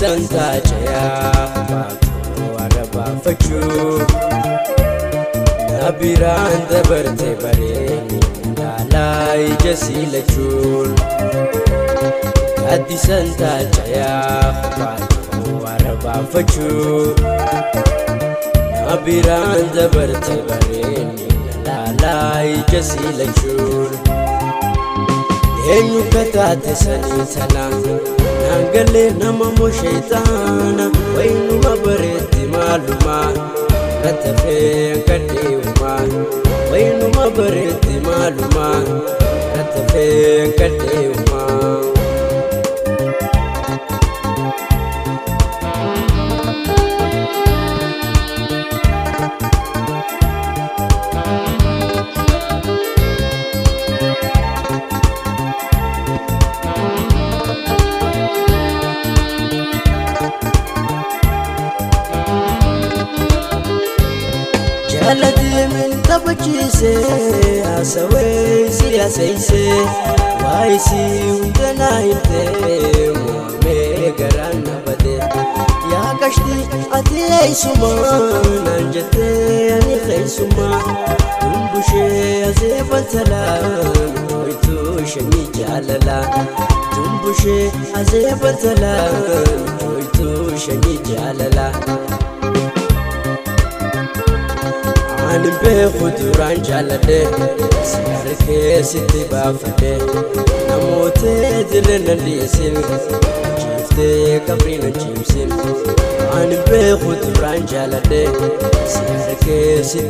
santa jaya araba fachu nabiran dabarte bare lalai jasilachul adi santa jaya araba fachu nabiran dabarte bare lalai jasilachul enyu katate sanitana nangale namamu shaytana wainu mabareti maluma katafe kadewuma wainu mabareti maluma katafe kadewuma Alati min tabachise asaway siyasayse waisi undana inte me garana bade ya kashti ati suma nanjate ani khaysuma tumbushe azefatala oitu shani jalala tumbushe azefatala oitu shani jalala أنا بخدر عن جلده سيارك ستي بافده نموت دلنا ليسين جفتي كبرنا جيمسين أنا بخدر عن جلده سيارك ستي